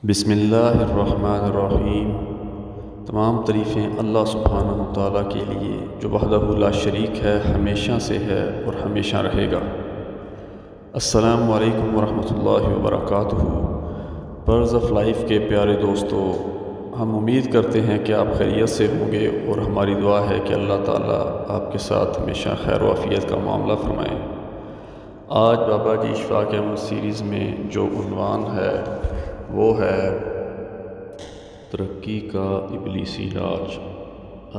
بسم اللہ الرحمن الرحیم۔ تمام تعریفیں اللہ سبحانہ و تعالیٰ کے لیے جو وحدہ لا شریک ہے، ہمیشہ سے ہے اور ہمیشہ رہے گا۔ السلام علیکم ورحمۃ اللہ وبرکاتہ۔ برز آف لائف کے پیارے دوستو، ہم امید کرتے ہیں کہ آپ خیریت سے ہوں گے اور ہماری دعا ہے کہ اللہ تعالیٰ آپ کے ساتھ ہمیشہ خیر و عافیت کا معاملہ فرمائے۔ آج بابا جی اشفاق احمد سیریز میں جو عنوان ہے وہ ہے ترقی کا ابلیسی ناچ۔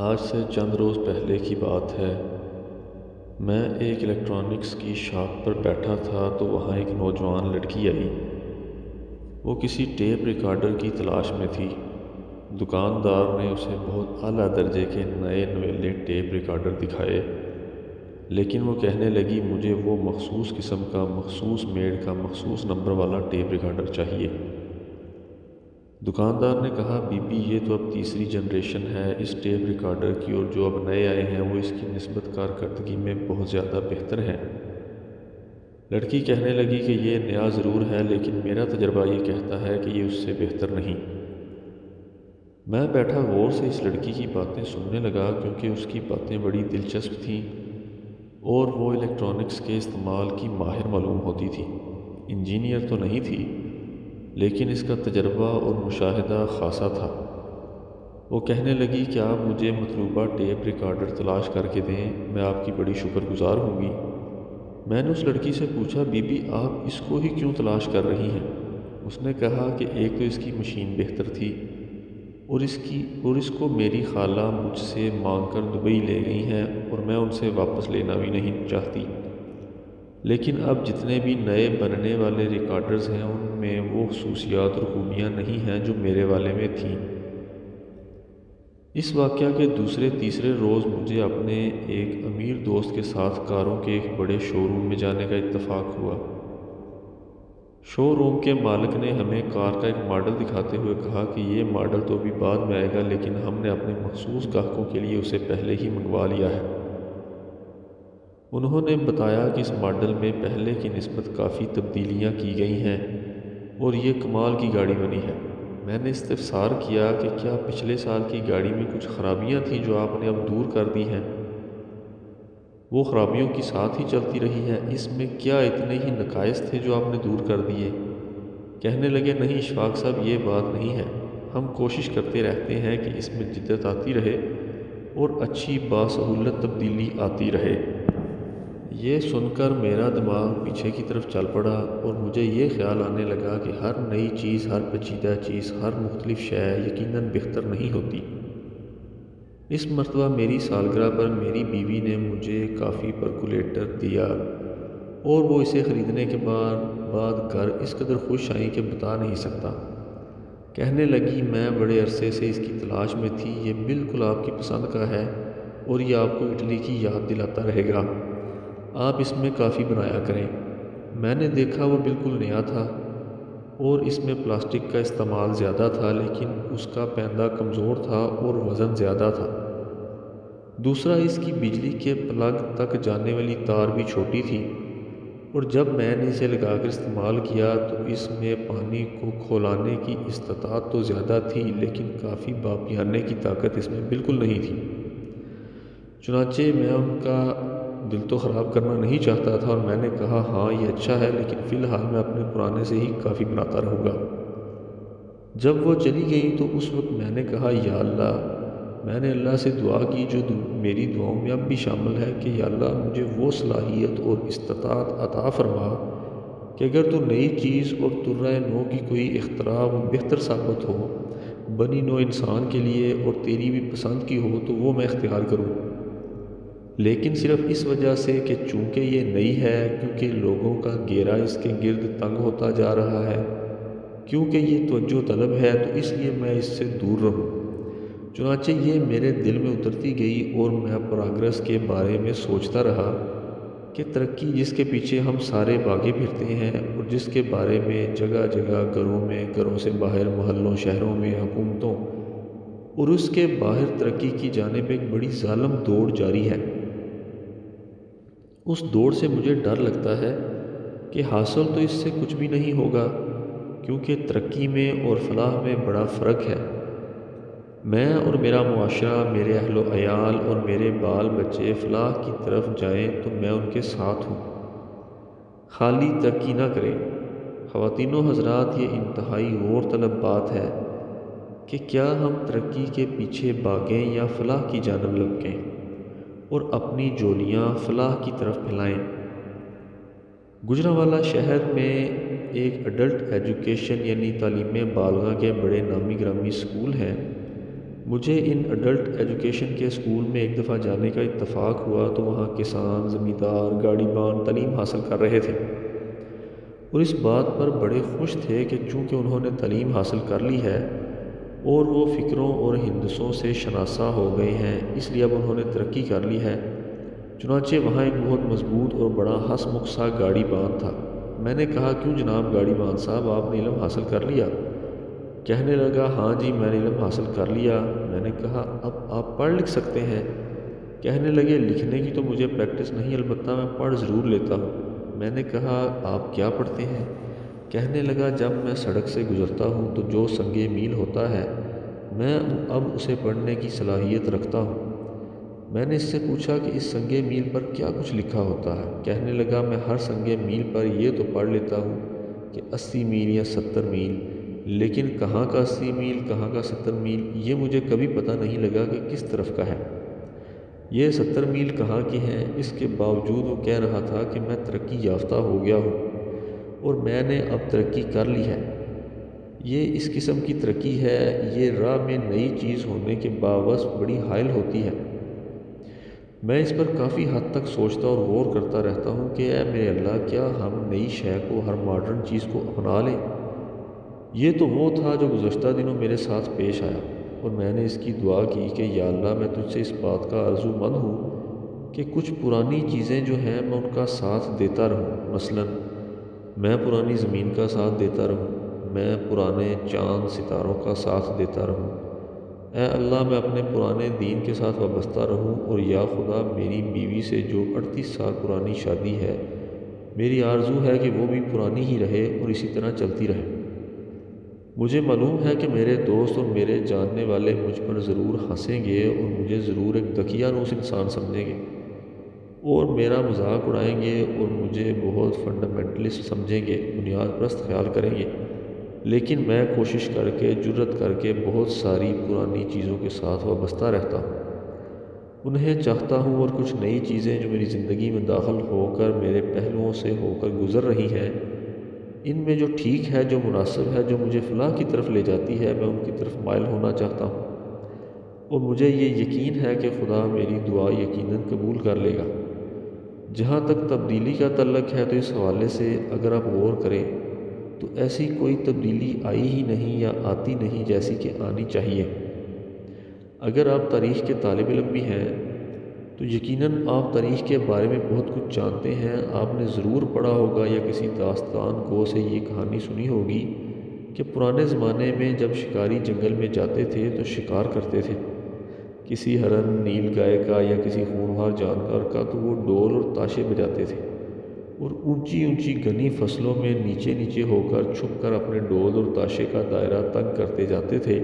آج سے چند روز پہلے کی بات ہے، میں ایک الیکٹرانکس کی شاپ پر بیٹھا تھا تو وہاں ایک نوجوان لڑکی آئی۔ وہ کسی ٹیپ ریکارڈر کی تلاش میں تھی۔ دکاندار نے اسے بہت اعلیٰ درجے کے نئے نویلے ٹیپ ریکارڈر دکھائے، لیکن وہ کہنے لگی مجھے وہ مخصوص قسم کا، مخصوص میڈ کا، مخصوص نمبر والا ٹیپ ریکارڈر چاہیے۔ دکاندار نے کہا بی بی یہ تو اب تیسری جنریشن ہے اس ٹیپ ریکارڈر کی، اور جو اب نئے آئے ہیں وہ اس کی نسبت کارکردگی میں بہت زیادہ بہتر ہیں۔ لڑکی کہنے لگی کہ یہ نیا ضرور ہے لیکن میرا تجربہ یہ کہتا ہے کہ یہ اس سے بہتر نہیں۔ میں بیٹھا غور سے اس لڑکی کی باتیں سننے لگا، کیونکہ اس کی باتیں بڑی دلچسپ تھیں اور وہ الیکٹرانکس کے استعمال کی ماہر معلوم ہوتی تھی۔ انجینئر تو نہیں تھی، لیکن اس کا تجربہ اور مشاہدہ خاصا تھا۔ وہ کہنے لگی کہ آپ مجھے مطلوبہ ٹیپ ریکارڈر تلاش کر کے دیں، میں آپ کی بڑی شکر گزار ہوں گی۔ میں نے اس لڑکی سے پوچھا بی بی آپ اس کو ہی کیوں تلاش کر رہی ہیں؟ اس نے کہا کہ ایک تو اس کی مشین بہتر تھی، اور اس کو میری خالہ مجھ سے مانگ کر دبئی لے گئی ہیں اور میں ان سے واپس لینا بھی نہیں چاہتی۔ لیکن اب جتنے بھی نئے بننے والے ریکارڈرز ہیں ان میں وہ خصوصیات اور خوبیاں نہیں ہیں جو میرے والے میں تھیں۔ اس واقعہ کے دوسرے تیسرے روز مجھے اپنے ایک امیر دوست کے ساتھ کاروں کے ایک بڑے شو روم میں جانے کا اتفاق ہوا۔ شو روم کے مالک نے ہمیں کار کا ایک ماڈل دکھاتے ہوئے کہا کہ یہ ماڈل تو ابھی بعد میں آئے گا، لیکن ہم نے اپنے مخصوص گاہکوں کے لیے اسے پہلے ہی منگوا لیا ہے۔ انہوں نے بتایا کہ اس ماڈل میں پہلے کی نسبت کافی تبدیلیاں کی گئی ہیں اور یہ کمال کی گاڑی بنی ہے۔ میں نے استفسار کیا کہ کیا پچھلے سال کی گاڑی میں کچھ خرابیاں تھیں جو آپ نے اب دور کر دی ہیں؟ وہ خرابیوں کی ساتھ ہی چلتی رہی ہیں، اس میں کیا اتنے ہی نقائص تھے جو آپ نے دور کر دیے؟ کہنے لگے نہیں اشفاق صاحب یہ بات نہیں ہے، ہم کوشش کرتے رہتے ہیں کہ اس میں جدت آتی رہے اور اچھی باسہولت تبدیلی آتی رہے۔ یہ سن کر میرا دماغ پیچھے کی طرف چل پڑا اور مجھے یہ خیال آنے لگا کہ ہر نئی چیز، ہر پیچیدہ چیز، ہر مختلف شے یقیناً بہتر نہیں ہوتی۔ اس مرتبہ میری سالگرہ پر میری بیوی نے مجھے کافی پرکولیٹر دیا اور وہ اسے خریدنے کے بعد گھر اس قدر خوش آئیں کہ بتا نہیں سکتا۔ کہنے لگی میں بڑے عرصے سے اس کی تلاش میں تھی، یہ بالکل آپ کی پسند کا ہے اور یہ آپ کو اٹلی کی یاد دلاتا رہے گا، آپ اس میں کافی بنایا کریں۔ میں نے دیکھا وہ بالکل نیا تھا اور اس میں پلاسٹک کا استعمال زیادہ تھا، لیکن اس کا پیندہ کمزور تھا اور وزن زیادہ تھا۔ دوسرا اس کی بجلی کے پلگ تک جانے والی تار بھی چھوٹی تھی، اور جب میں نے اسے لگا کر استعمال کیا تو اس میں پانی کو کھولانے کی استطاعت تو زیادہ تھی، لیکن کافی باپیانے کی طاقت اس میں بالکل نہیں تھی۔ چنانچہ میں ان کا دل تو خراب کرنا نہیں چاہتا تھا اور میں نے کہا ہاں یہ اچھا ہے، لیکن فی الحال میں اپنے پرانے سے ہی کافی بناتا رہوں گا۔ جب وہ چلی گئی تو اس وقت میں نے کہا یا اللہ، میں نے اللہ سے دعا کی جو میری دعاؤں میں اب بھی شامل ہے کہ یا اللہ مجھے وہ صلاحیت اور استطاعت عطا فرما کہ اگر تو نئی چیز اور طرح نو کی کوئی اختراع وہ بہتر ثابت ہو بنی نو انسان کے لیے اور تیری بھی پسند کی ہو تو وہ میں اختیار کروں، لیکن صرف اس وجہ سے کہ چونکہ یہ نئی ہے، کیونکہ لوگوں کا گھیرا اس کے گرد تنگ ہوتا جا رہا ہے، کیونکہ یہ توجہ طلب ہے تو اس لیے میں اس سے دور رہوں۔ چنانچہ یہ میرے دل میں اترتی گئی اور میں پراگرس کے بارے میں سوچتا رہا کہ ترقی جس کے پیچھے ہم سارے بھاگے پھرتے ہیں اور جس کے بارے میں جگہ جگہ گھروں میں، گھروں سے باہر محلوں، شہروں میں، حکومتوں اور اس کے باہر ترقی کی جانب ایک بڑی ظالم دوڑ جاری ہے، اس دوڑ سے مجھے ڈر لگتا ہے کہ حاصل تو اس سے کچھ بھی نہیں ہوگا، کیونکہ ترقی میں اور فلاح میں بڑا فرق ہے۔ میں اور میرا معاشرہ، میرے اہل و عیال اور میرے بال بچے فلاح کی طرف جائیں تو میں ان کے ساتھ ہوں، خالی ترقی نہ کریں۔ خواتین و حضرات، یہ انتہائی غور طلب بات ہے کہ کیا ہم ترقی کے پیچھے بھاگیں یا فلاح کی جانب لپکیں اور اپنی جولیاں فلاح کی طرف پھیلائیں۔ گوجرانوالہ شہر میں ایک ایڈلٹ ایجوکیشن یعنی تعلیم بالغاں کے بڑے نامی گرامی اسکول ہیں۔ مجھے ان ایڈلٹ ایجوکیشن کے اسکول میں ایک دفعہ جانے کا اتفاق ہوا تو وہاں کسان، زمیندار، گاڑی بان تعلیم حاصل کر رہے تھے اور اس بات پر بڑے خوش تھے کہ چونکہ انہوں نے تعلیم حاصل کر لی ہے اور وہ فکروں اور ہندسوں سے شناسا ہو گئے ہیں، اس لیے اب انہوں نے ترقی کر لی ہے۔ چنانچہ وہاں ایک بہت مضبوط اور بڑا ہنس مکھ سا گاڑی بان تھا۔ میں نے کہا، کیوں جناب گاڑی بان صاحب، آپ نے علم حاصل کر لیا؟ کہنے لگا، ہاں جی میں نے علم حاصل کر لیا۔ میں نے کہا، اب آپ پڑھ لکھ سکتے ہیں؟ کہنے لگے، لکھنے کی تو مجھے پریکٹس نہیں، البتہ میں پڑھ ضرور لیتا ہوں۔ میں نے کہا، آپ کیا پڑھتے ہیں؟ کہنے لگا، جب میں سڑک سے گزرتا ہوں تو جو سنگ میل ہوتا ہے میں اب اسے پڑھنے کی صلاحیت رکھتا ہوں۔ میں نے اس سے پوچھا کہ اس سنگ میل پر کیا کچھ لکھا ہوتا ہے؟ کہنے لگا، میں ہر سنگ میل پر یہ تو پڑھ لیتا ہوں کہ 80 میل یا 70 میل، لیکن کہاں کا 80 میل کہاں کا 70 میل یہ مجھے کبھی پتہ نہیں لگا کہ کس طرف کا ہے۔ یہ 70 میل کہاں کی ہیں؟ اس کے باوجود وہ کہہ رہا تھا کہ میں ترقی یافتہ ہو گیا ہوں اور میں نے اب ترقی کر لی ہے۔ یہ اس قسم کی ترقی ہے، یہ راہ میں نئی چیز ہونے کے باوجود بڑی حائل ہوتی ہے۔ میں اس پر کافی حد تک سوچتا اور غور کرتا رہتا ہوں کہ اے میرے اللہ، کیا ہم نئی شے کو، ہر ماڈرن چیز کو اپنا لیں؟ یہ تو وہ تھا جو گزشتہ دنوں میرے ساتھ پیش آیا اور میں نے اس کی دعا کی کہ یا اللہ، میں تجھ سے اس بات کا آرزو مند ہوں کہ کچھ پرانی چیزیں جو ہیں میں ان کا ساتھ دیتا رہوں۔ مثلاً میں پرانی زمین کا ساتھ دیتا رہوں، میں پرانے چاند ستاروں کا ساتھ دیتا رہوں۔ اے اللہ، میں اپنے پرانے دین کے ساتھ وابستہ رہوں، اور یا خدا، میری بیوی سے جو 38 سال پرانی شادی ہے، میری آرزو ہے کہ وہ بھی پرانی ہی رہے اور اسی طرح چلتی رہے۔ مجھے معلوم ہے کہ میرے دوست اور میرے جاننے والے مجھ پر ضرور ہنسیں گے اور مجھے ضرور ایک دقیانوس انسان سمجھیں گے اور میرا مذاق اڑائیں گے اور مجھے بہت فنڈامنٹلسٹ سمجھیں گے، بنیاد پرست خیال کریں گے، لیکن میں کوشش کر کے، جرت کر کے بہت ساری پرانی چیزوں کے ساتھ وابستہ رہتا ہوں، انہیں چاہتا ہوں، اور کچھ نئی چیزیں جو میری زندگی میں داخل ہو کر میرے پہلوؤں سے ہو کر گزر رہی ہیں، ان میں جو ٹھیک ہے، جو مناسب ہے، جو مجھے فلاح کی طرف لے جاتی ہے، میں ان کی طرف مائل ہونا چاہتا ہوں، اور مجھے یہ یقین ہے کہ خدا میری دعا یقیناً قبول کر لے گا۔ جہاں تک تبدیلی کا تعلق ہے تو اس حوالے سے اگر آپ غور کریں تو ایسی کوئی تبدیلی آئی ہی نہیں یا آتی نہیں جیسی کہ آنی چاہیے۔ اگر آپ تاریخ کے طالب علم بھی ہیں تو یقیناً آپ تاریخ کے بارے میں بہت کچھ جانتے ہیں۔ آپ نے ضرور پڑھا ہوگا یا کسی داستان گو سے یہ کہانی سنی ہوگی کہ پرانے زمانے میں جب شکاری جنگل میں جاتے تھے تو شکار کرتے تھے کسی ہرن، نیل گائے کا یا کسی خونخوار جانور کا، تو وہ ڈول اور تاشے بجاتے تھے اور اونچی اونچی گھنی فصلوں میں نیچے نیچے ہو کر چھپ کر اپنے ڈول اور تاشے کا دائرہ تنگ کرتے جاتے تھے،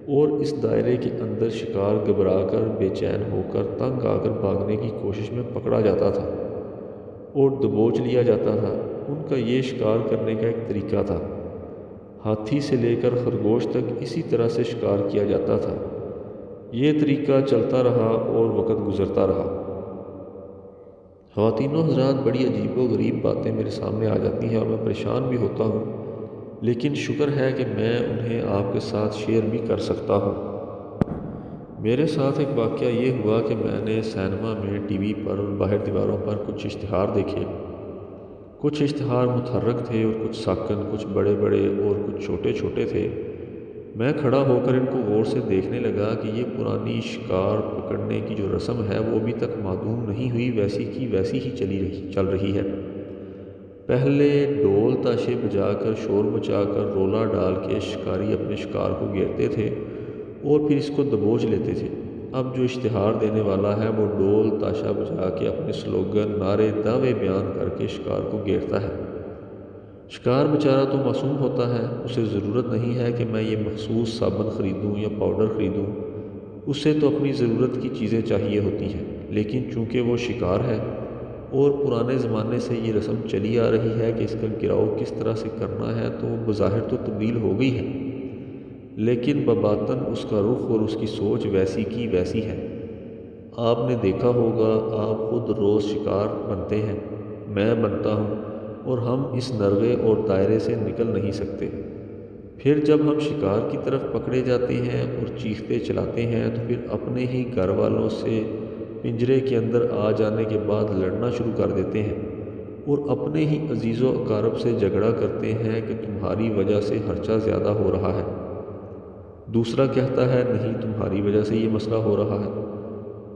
اور اس دائرے کے اندر شکار گھبرا کر، بے چین ہو کر، تنگ آ کر بھاگنے کی کوشش میں پکڑا جاتا تھا اور دبوچ لیا جاتا تھا۔ ان کا یہ شکار کرنے کا ایک طریقہ تھا۔ ہاتھی سے لے کر خرگوش تک اسی طرح سے شکار کیا جاتا تھا۔ یہ طریقہ چلتا رہا اور وقت گزرتا رہا۔ خواتین و حضرات، بڑی عجیب و غریب باتیں میرے سامنے آ جاتی ہیں اور میں پریشان بھی ہوتا ہوں، لیکن شکر ہے کہ میں انہیں آپ کے ساتھ شیئر بھی کر سکتا ہوں۔ میرے ساتھ ایک واقعہ یہ ہوا کہ میں نے سینما میں ٹی وی پر اور باہر دیواروں پر کچھ اشتہار دیکھے۔ کچھ اشتہار متحرک تھے اور کچھ ساکن، کچھ بڑے بڑے اور کچھ چھوٹے چھوٹے تھے۔ میں کھڑا ہو کر ان کو غور سے دیکھنے لگا کہ یہ پرانی شکار پکڑنے کی جو رسم ہے وہ ابھی تک معدوم نہیں ہوئی، ویسی کی ویسی ہی چل رہی ہے۔ پہلے ڈول تاشے بجا کر، شور مچا کر، رولا ڈال کے شکاری اپنے شکار کو گھیرتے تھے اور پھر اس کو دبوچ لیتے تھے۔ اب جو اشتہار دینے والا ہے وہ ڈول تاشا بجا کے اپنے سلوگن، نعرے، دعوے بیان کر کے شکار کو گھیرتا ہے۔ شکار بیچارہ تو معصوم ہوتا ہے، اسے ضرورت نہیں ہے کہ میں یہ مخصوص صابن خریدوں یا پاؤڈر خریدوں، اسے تو اپنی ضرورت کی چیزیں چاہیے ہوتی ہیں، لیکن چونکہ وہ شکار ہے اور پرانے زمانے سے یہ رسم چلی آ رہی ہے کہ اس کا گراؤ کس طرح سے کرنا ہے، تو بظاہر تو تبدیل ہو گئی ہے، لیکن بباطن اس کا رخ اور اس کی سوچ ویسی کی ویسی ہے۔ آپ نے دیکھا ہوگا، آپ خود روز شکار بنتے ہیں، میں بنتا ہوں، اور ہم اس نرغے اور دائرے سے نکل نہیں سکتے۔ پھر جب ہم شکار کی طرف پکڑے جاتے ہیں اور چیختے چلاتے ہیں تو پھر اپنے ہی گھر والوں سے پنجرے کے اندر آ جانے کے بعد لڑنا شروع کر دیتے ہیں اور اپنے ہی عزیز و اقارب سے جھگڑا کرتے ہیں کہ تمہاری وجہ سے خرچہ زیادہ ہو رہا ہے۔ دوسرا کہتا ہے نہیں، تمہاری وجہ سے یہ مسئلہ ہو رہا ہے،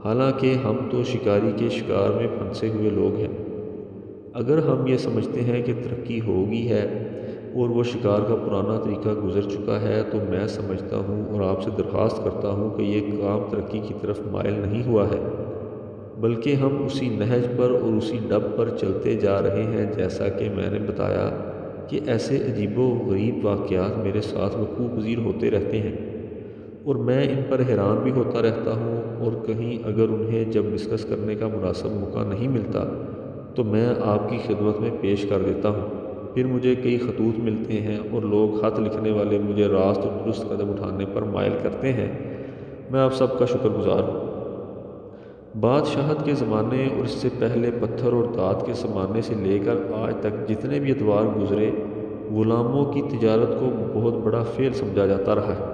حالانکہ ہم تو شکاری کے شکار میں پھنسے ہوئے لوگ ہیں۔ اگر ہم یہ سمجھتے ہیں کہ ترقی ہو گئی ہے اور وہ شکار کا پرانا طریقہ گزر چکا ہے، تو میں سمجھتا ہوں اور آپ سے درخواست کرتا ہوں کہ یہ کام ترقی کی طرف مائل نہیں ہوا ہے، بلکہ ہم اسی نہج پر اور اسی ڈب پر چلتے جا رہے ہیں۔ جیسا کہ میں نے بتایا کہ ایسے عجیب و غریب واقعات میرے ساتھ وقوع پذیر ہوتے رہتے ہیں اور میں ان پر حیران بھی ہوتا رہتا ہوں، اور کہیں اگر انہیں جب ڈسکس کرنے کا مناسب موقع نہیں ملتا تو میں آپ کی خدمت میں پیش کر دیتا ہوں۔ پھر مجھے کئی خطوط ملتے ہیں اور لوگ خط لکھنے والے مجھے راست اور درست قدم اٹھانے پر مائل کرتے ہیں۔ میں آپ سب کا شکر گزار ہوں۔ بادشاہت کے زمانے اور اس سے پہلے پتھر اور دھات کے زمانے سے لے کر آج تک جتنے بھی ادوار گزرے، غلاموں کی تجارت کو بہت بڑا فعل سمجھا جاتا رہا ہے۔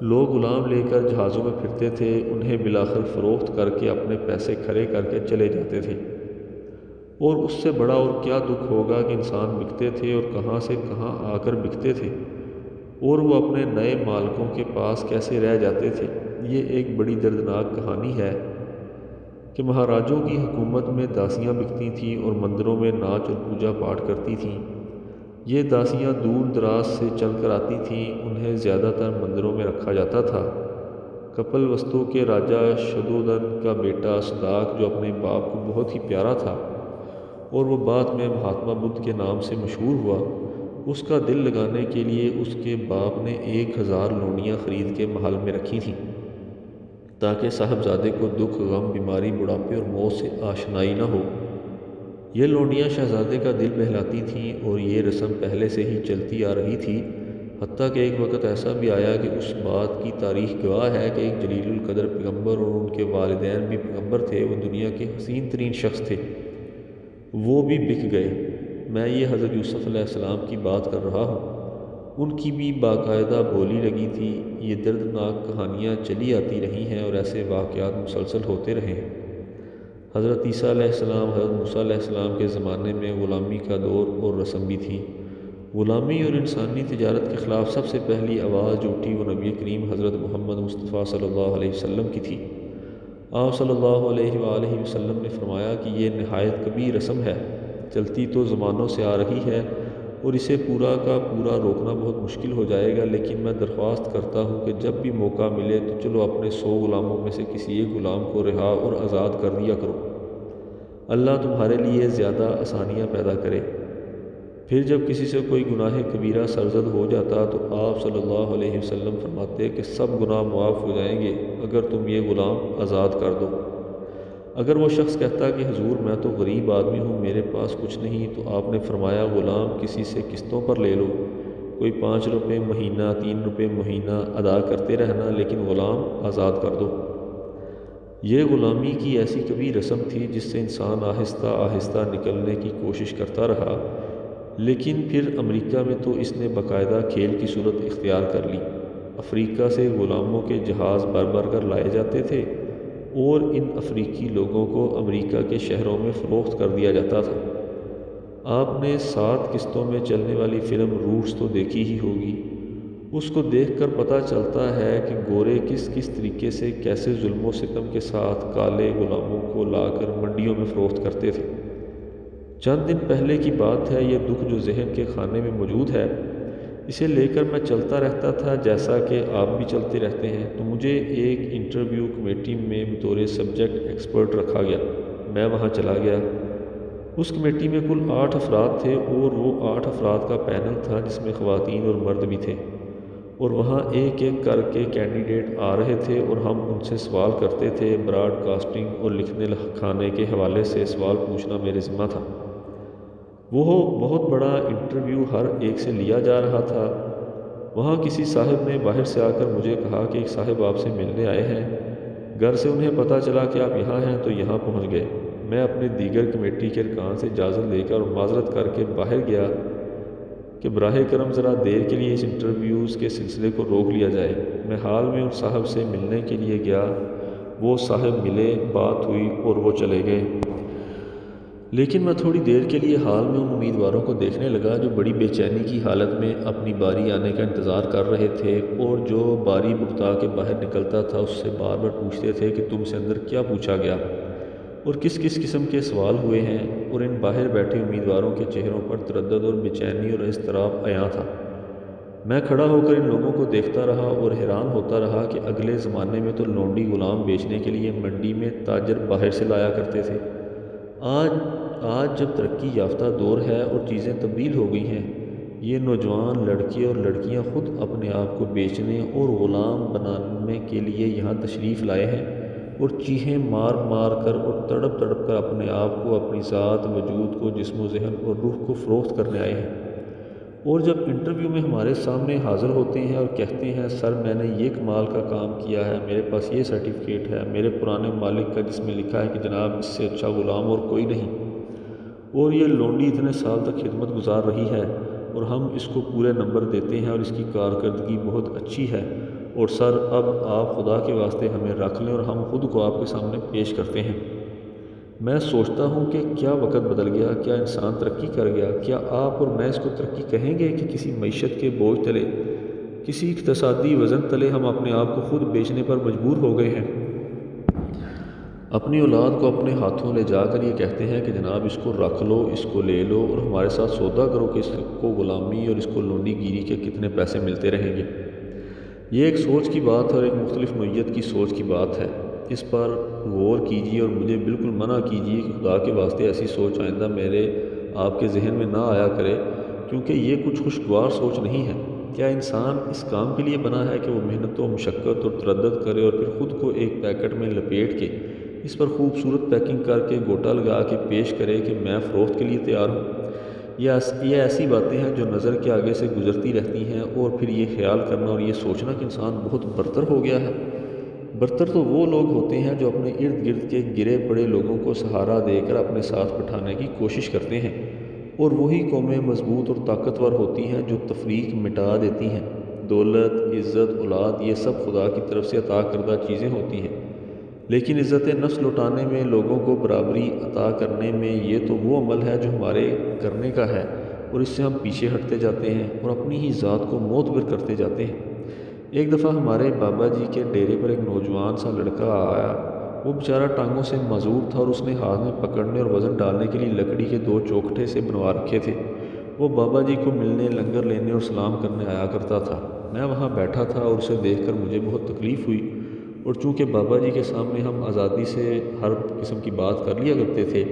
لوگ غلام لے کر جہازوں میں پھرتے تھے، انہیں بالآخر فروخت کر کے اپنے پیسے کھڑے کر کے چلے جاتے تھے، اور اس سے بڑا اور کیا دکھ ہوگا کہ انسان بکتے تھے اور کہاں سے کہاں آ کر بکتے تھے، اور وہ اپنے نئے مالکوں کے پاس کیسے رہ جاتے تھے۔ یہ ایک بڑی دردناک کہانی ہے کہ مہاراجوں کی حکومت میں داسیاں بکتی تھیں اور مندروں میں ناچ اور پوجا پاٹ کرتی تھیں۔ یہ داسیاں دور دراز سے چل کر آتی تھیں، انہیں زیادہ تر مندروں میں رکھا جاتا تھا۔ کپل وستو کے راجا شدودن کا بیٹا سداک، جو اپنے باپ کو بہت ہی پیارا تھا اور وہ بعد میں مہاتما بدھ کے نام سے مشہور ہوا، اس کا دل لگانے کے لیے اس کے باپ نے 1000 لونڈیاں خرید کے محل میں رکھی تھیں، تاکہ صاحبزادے کو دکھ، غم، بیماری، بڑھاپے اور موت سے آشنائی نہ ہو۔ یہ لونڈیاں شہزادے کا دل بہلاتی تھیں اور یہ رسم پہلے سے ہی چلتی آ رہی تھی، حتیٰ کہ ایک وقت ایسا بھی آیا کہ اس بات کی تاریخ گواہ ہے کہ ایک جلیل القدر پیغمبر، اور ان کے والدین بھی پیغمبر تھے، وہ دنیا کے حسین ترین شخص تھے، وہ بھی بک گئے۔ میں یہ حضرت یوسف علیہ السلام کی بات کر رہا ہوں، ان کی بھی باقاعدہ بولی لگی تھی۔ یہ دردناک کہانیاں چلی آتی رہی ہیں اور ایسے واقعات مسلسل ہوتے رہے ہیں۔ حضرت عیسیٰ علیہ السلام، حضرت موسیٰ علیہ السلام کے زمانے میں غلامی کا دور اور رسم بھی تھی۔ غلامی اور انسانی تجارت کے خلاف سب سے پہلی آواز جو اٹھی وہ نبی کریم حضرت محمد مصطفیٰ صلی اللہ علیہ وسلم کی تھی۔ آپ صلی اللہ علیہ وآلہ وسلم نے فرمایا کہ یہ نہایت کبیر رسم ہے، چلتی تو زمانوں سے آ رہی ہے اور اسے پورا کا پورا روکنا بہت مشکل ہو جائے گا، لیکن میں درخواست کرتا ہوں کہ جب بھی موقع ملے تو چلو اپنے 100 غلاموں میں سے کسی ایک غلام کو رہا اور آزاد کر دیا کرو، اللہ تمہارے لیے زیادہ آسانیاں پیدا کرے۔ پھر جب کسی سے کوئی گناہ کبیرہ سرزد ہو جاتا تو آپ صلی اللہ علیہ وسلم فرماتے کہ سب گناہ معاف ہو جائیں گے اگر تم یہ غلام آزاد کر دو۔ اگر وہ شخص کہتا کہ حضور میں تو غریب آدمی ہوں، میرے پاس کچھ نہیں، تو آپ نے فرمایا غلام کسی سے قسطوں پر لے لو، کوئی 5 روپے مہینہ، 3 روپے مہینہ ادا کرتے رہنا، لیکن غلام آزاد کر دو۔ یہ غلامی کی ایسی کبھی رسم تھی جس سے انسان آہستہ آہستہ نکلنے کی کوشش کرتا رہا، لیکن پھر امریکہ میں تو اس نے باقاعدہ کھیل کی صورت اختیار کر لی۔ افریقہ سے غلاموں کے جہاز بھر بھر کر لائے جاتے تھے اور ان افریقی لوگوں کو امریکہ کے شہروں میں فروخت کر دیا جاتا تھا۔ آپ نے 7 قسطوں میں چلنے والی فلم روٹس تو دیکھی ہی ہوگی۔ اس کو دیکھ کر پتہ چلتا ہے کہ گورے کس کس طریقے سے کیسے ظلم و ستم کے ساتھ کالے غلاموں کو لا کر منڈیوں میں فروخت کرتے تھے۔ چند دن پہلے کی بات ہے، یہ دکھ جو ذہن کے خانے میں موجود ہے، اسے لے کر میں چلتا رہتا تھا جیسا کہ آپ بھی چلتے رہتے ہیں، تو مجھے ایک انٹرویو کمیٹی میں بطور سبجیکٹ ایکسپرٹ رکھا گیا۔ میں وہاں چلا گیا اس کمیٹی میں کل 8 افراد تھے اور وہ 8 افراد کا پینل تھا جس میں خواتین اور مرد بھی تھے، اور وہاں ایک ایک کر کے کینڈیڈیٹ آ رہے تھے اور ہم ان سے سوال کرتے تھے۔ براڈ کاسٹنگ اور لکھنے کھانے کے حوالے سے سوال پوچھنا میرے ذمہ تھا۔ وہ بہت بڑا انٹرویو ہر ایک سے لیا جا رہا تھا۔ وہاں کسی صاحب نے باہر سے آ کر مجھے کہا کہ ایک صاحب آپ سے ملنے آئے ہیں۔ گھر سے انہیں پتہ چلا کہ آپ یہاں ہیں تو یہاں پہنچ گئے۔ میں اپنے دیگر کمیٹی کے ارکان سے اجازت لے کر اور معذرت کر کے باہر گیا کہ براہ کرم ذرا دیر کے لیے اس انٹرویوز کے سلسلے کو روک لیا جائے۔ میں حال میں ان صاحب سے ملنے کے لیے گیا۔ وہ صاحب ملے، بات ہوئی اور وہ چلے گئے۔ لیکن میں تھوڑی دیر کے لیے حال میں ان امیدواروں کو دیکھنے لگا جو بڑی بے چینی کی حالت میں اپنی باری آنے کا انتظار کر رہے تھے، اور جو باری بگتا کے باہر نکلتا تھا اس سے بار بار پوچھتے تھے کہ تم سے اندر کیا پوچھا گیا اور کس کس قسم کے سوال ہوئے ہیں، اور ان باہر بیٹھے امیدواروں کے چہروں پر تردد اور بے چینی اور اضطراب عیاں تھا۔ میں کھڑا ہو کر ان لوگوں کو دیکھتا رہا اور حیران ہوتا رہا کہ اگلے زمانے میں تو لونڈی غلام بیچنے کے لیے منڈی میں تاجر باہر سے لایا کرتے تھے۔ آج جب ترقی یافتہ دور ہے اور چیزیں تبدیل ہو گئی ہیں، یہ نوجوان لڑکے اور لڑکیاں خود اپنے آپ کو بیچنے اور غلام بنانے کے لیے یہاں تشریف لائے ہیں، اور چیخیں مار مار کر اور تڑپ تڑپ کر اپنے آپ کو، اپنی ذات، وجود کو، جسم و ذہن اور روح کو فروخت کرنے آئے ہیں۔ اور جب انٹرویو میں ہمارے سامنے حاضر ہوتے ہیں اور کہتے ہیں سر میں نے یہ کمال کا کام کیا ہے، میرے پاس یہ سرٹیفکیٹ ہے میرے پرانے مالک کا جس میں لکھا ہے کہ جناب اس سے اچھا غلام اور کوئی نہیں، اور یہ لونڈی اتنے سال تک خدمت گزار رہی ہے اور ہم اس کو پورے نمبر دیتے ہیں اور اس کی کارکردگی بہت اچھی ہے، اور سر اب آپ خدا کے واسطے ہمیں رکھ لیں اور ہم خود کو آپ کے سامنے پیش کرتے ہیں۔ میں سوچتا ہوں کہ کیا وقت بدل گیا، کیا انسان ترقی کر گیا، کیا آپ اور میں اس کو ترقی کہیں گے کہ کسی معیشت کے بوجھ تلے، کسی اقتصادی وزن تلے ہم اپنے آپ کو خود بیچنے پر مجبور ہو گئے ہیں؟ اپنی اولاد کو اپنے ہاتھوں لے جا کر یہ کہتے ہیں کہ جناب اس کو رکھ لو، اس کو لے لو اور ہمارے ساتھ سودا کرو کہ اس کو غلامی اور اس کو لونڈی گیری کے کتنے پیسے ملتے رہیں گے۔ یہ ایک سوچ کی بات ہے اور ایک مختلف نوعیت کی سوچ کی بات ہے۔ اس پر غور کیجیے اور مجھے بالکل منع کیجیے کہ خدا کے واسطے ایسی سوچ آئندہ میرے آپ کے ذہن میں نہ آیا کرے، کیونکہ یہ کچھ خوشگوار سوچ نہیں ہے۔ کیا انسان اس کام کے لیے بنا ہے کہ وہ محنت و مشقت اور تردد کرے اور پھر خود کو ایک پیکٹ میں لپیٹ کے اس پر خوبصورت پیکنگ کر کے گوٹا لگا کے پیش کرے کہ میں فروخت کے لیے تیار ہوں؟ یہ ایسی باتیں ہیں جو نظر کے آگے سے گزرتی رہتی ہیں، اور پھر یہ خیال کرنا اور یہ سوچنا کہ انسان بہت برتر ہو گیا ہے۔ برتر تو وہ لوگ ہوتے ہیں جو اپنے ارد گرد کے گرے پڑے لوگوں کو سہارا دے کر اپنے ساتھ بٹھانے کی کوشش کرتے ہیں، اور وہی قومیں مضبوط اور طاقتور ہوتی ہیں جو تفریق مٹا دیتی ہیں۔ دولت، عزت، اولاد، یہ سب خدا کی طرف سے عطا کردہ چیزیں ہوتی ہیں، لیکن عزت نفس لوٹانے میں، لوگوں کو برابری عطا کرنے میں، یہ تو وہ عمل ہے جو ہمارے کرنے کا ہے، اور اس سے ہم پیچھے ہٹتے جاتے ہیں اور اپنی ہی ذات کو معتبر کرتے جاتے ہیں۔ ایک دفعہ ہمارے بابا جی کے ڈیرے پر ایک نوجوان سا لڑکا آیا۔ وہ بیچارہ ٹانگوں سے معذور تھا اور اس نے ہاتھ میں پکڑنے اور وزن ڈالنے کے لیے لکڑی کے 2 چوکھٹے سے بنوا رکھے تھے۔ وہ بابا جی کو ملنے، لنگر لینے اور سلام کرنے آیا کرتا تھا۔ میں وہاں بیٹھا تھا اور اسے دیکھ کر مجھے بہت تکلیف ہوئی، اور چونکہ بابا جی کے سامنے ہم آزادی سے ہر قسم کی بات کر لیا کرتے تھے،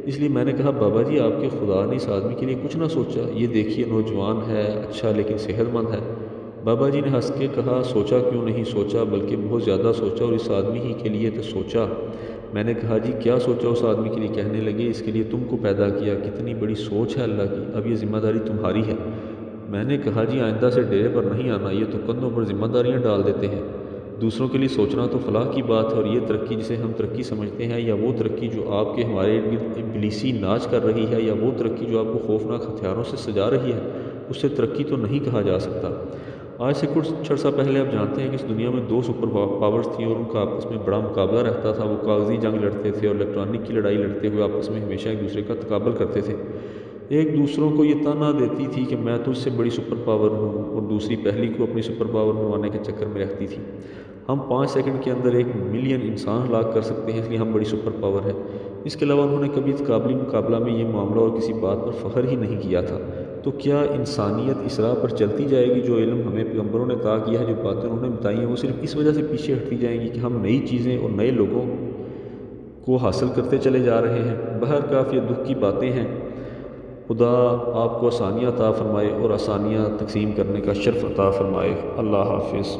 اس لیے میں نے کہا بابا جی آپ کے خدا نے اس آدمی کے لیے کچھ نہ سوچا؟ یہ دیکھیے نوجوان ہے، اچھا لیکن صحت مند ہے۔ بابا جی نے ہنس کے کہا سوچا کیوں نہیں سوچا، بلکہ بہت زیادہ سوچا، اور اس آدمی ہی کے لیے تو سوچا۔ میں نے کہا جی کیا سوچا اس آدمی کے لیے؟ کہنے لگے اس کے لیے تم کو پیدا کیا، کتنی بڑی سوچ ہے اللہ کی، اب یہ ذمہ داری تمہاری ہے۔ میں نے کہا جی آئندہ سے ڈیرے پر نہیں آنا، یہ تو کندھوں پر ذمہ داریاں ڈال دیتے ہیں۔ دوسروں کے لیے سوچنا تو فلاح کی بات ہے، اور یہ ترقی جسے ہم ترقی سمجھتے ہیں، یا وہ ترقی جو آپ کے ہمارے ارد ابلیسی ناچ کر رہی ہے، یا وہ ترقی جو آپ کو خوفناک ہتھیاروں سے سجا رہی ہے، اس سے ترقی تو نہیں کہا جا سکتا۔ آج سے کچھ عرصہ پہلے آپ جانتے ہیں کہ اس دنیا میں 2 سپر پاورز تھیں اور ان کا آپس میں بڑا مقابلہ رہتا تھا۔ وہ کاغذی جنگ لڑتے تھے اور الیکٹرانک کی لڑائی لڑتے ہوئے آپس میں ہمیشہ ایک دوسرے کا تقابل کرتے تھے۔ ایک دوسروں کو یہ تانا دیتی تھی کہ میں تجھ سے بڑی سپر پاور ہوں، اور دوسری پہلی کو اپنی سپر پاور بنوانے کے چکر میں رہتی تھی۔ ہم 5 سیکنڈ کے اندر 1 ملین انسان ہلاک کر سکتے ہیں، اس لیے ہم بڑی سپر پاور ہے۔ اس کے علاوہ انہوں نے کبھی تقابلی مقابلہ میں یہ معاملہ اور کسی بات پر فخر ہی نہیں کیا تھا۔ تو کیا انسانیت اس راہ پر چلتی جائے گی جو علم ہمیں پیغمبروں نے عطا کیا ہے، جو باتیں انہوں نے بتائی ہیں، وہ صرف اس وجہ سے پیچھے ہٹتی جائیں گی کہ ہم نئی چیزیں اور نئے لوگوں کو حاصل کرتے چلے جا رہے ہیں۔ بہرکیف یہ دکھ کی باتیں ہیں۔ خدا آپ کو آسانیاں عطا فرمائے اور آسانیاں تقسیم کرنے کا شرف عطا فرمائے۔ اللہ حافظ۔